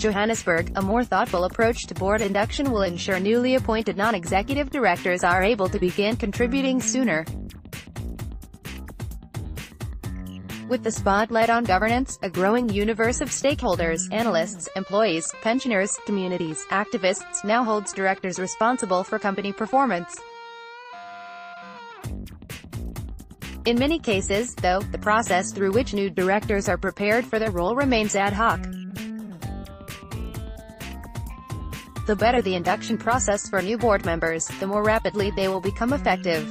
Johannesburg, a more thoughtful approach to board induction will ensure newly appointed non-executive directors are able to begin contributing sooner. With the spotlight on governance, a growing universe of stakeholders, analysts, employees, pensioners, communities, activists now holds directors responsible for company performance. In many cases, though, the process through which new directors are prepared for their role remains ad hoc. The better the induction process for new board members, the more rapidly they will become effective.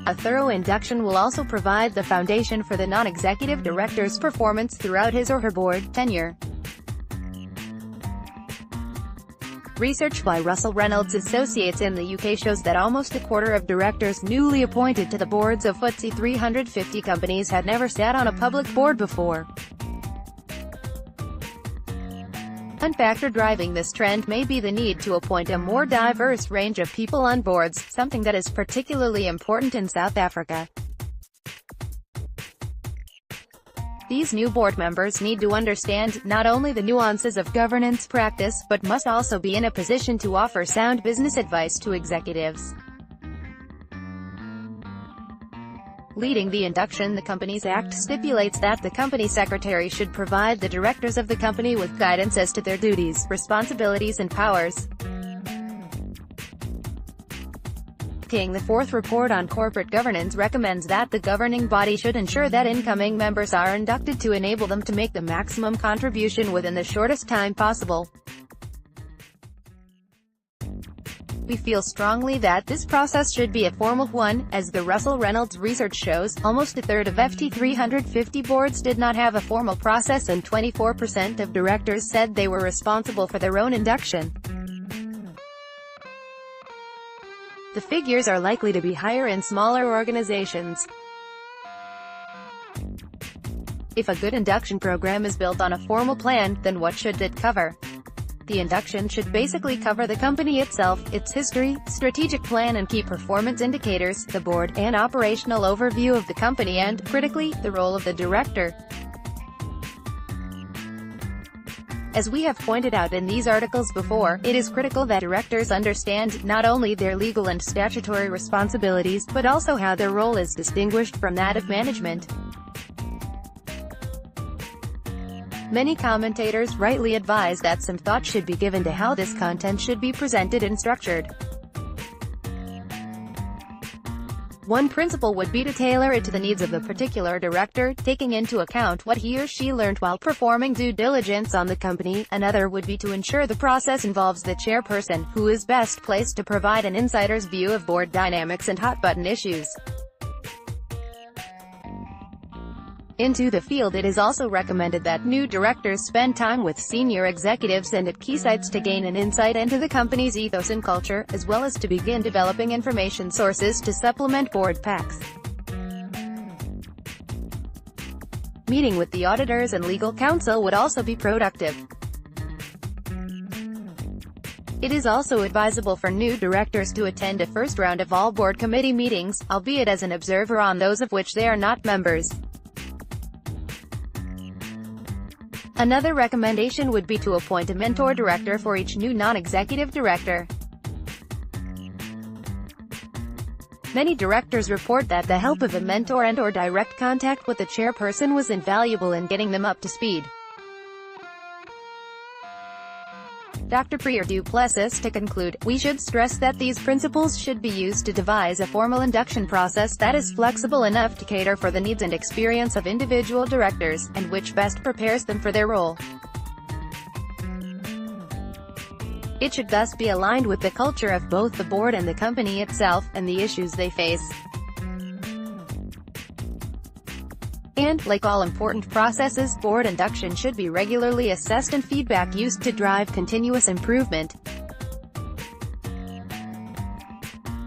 A thorough induction will also provide the foundation for the non-executive director's performance throughout his or her board tenure. Research by Russell Reynolds Associates in the UK shows that almost a quarter of directors newly appointed to the boards of FTSE 350 companies had never sat on a public board before. One factor driving this trend may be the need to appoint a more diverse range of people on boards, something that is particularly important in South Africa. These new board members need to understand not only the nuances of governance practice, but must also be in a position to offer sound business advice to executives. Leading the induction, the Companies Act stipulates that the company secretary should provide the directors of the company with guidance as to their duties, responsibilities and powers. The fourth report on corporate governance recommends that the governing body should ensure that incoming members are inducted to enable them to make the maximum contribution within the shortest time possible. We feel strongly that this process should be a formal one. As the Russell Reynolds research shows, almost a third of FT 350 boards did not have a formal process and 24% of directors said they were responsible for their own induction. The figures are likely to be higher in smaller organizations. If a good induction program is built on a formal plan, then what should it cover? The induction should basically cover the company itself, its history, strategic plan and key performance indicators, the board, and operational overview of the company and, critically, the role of the director. As we have pointed out in these articles before, it is critical that directors understand not only their legal and statutory responsibilities, but also how their role is distinguished from that of management. Many commentators rightly advise that some thought should be given to how this content should be presented and structured. One principle would be to tailor it to the needs of the particular director, taking into account what he or she learned while performing due diligence on the company. Another would be to ensure the process involves the chairperson, who is best placed to provide an insider's view of board dynamics and hot-button issues. Into the field, it is also recommended that new directors spend time with senior executives and at key sites to gain an insight into the company's ethos and culture, as well as to begin developing information sources to supplement board packs. Meeting with the auditors and legal counsel would also be productive. It is also advisable for new directors to attend a first round of all board committee meetings, albeit as an observer on those of which they are not members. Another recommendation would be to appoint a mentor director for each new non-executive director. Many directors report that the help of a mentor and/or direct contact with the chairperson was invaluable in getting them up to speed. Dr. Priya du Plessis to conclude, we should stress that these principles should be used to devise a formal induction process that is flexible enough to cater for the needs and experience of individual directors, and which best prepares them for their role. It should thus be aligned with the culture of both the board and the company itself, and the issues they face. And, like all important processes, board induction should be regularly assessed and feedback used to drive continuous improvement.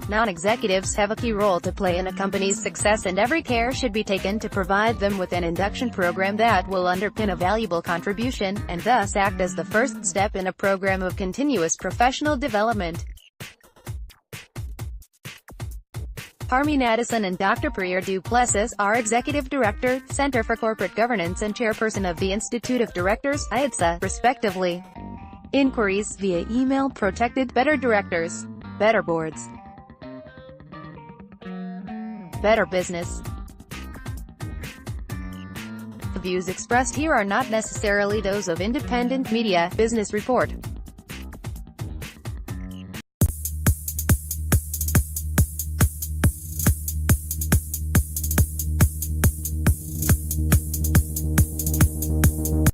Non-executives have a key role to play in a company's success, and every care should be taken to provide them with an induction program that will underpin a valuable contribution, and thus act as the first step in a program of continuous professional development. Harmeen Addison and Dr. Priya Duplessis are Executive Director, Center for Corporate Governance and Chairperson of the Institute of Directors, IODSA, respectively. Inquiries via email protected. Better directors. Better boards. Better business. The views expressed here are not necessarily those of Independent Media Business Report.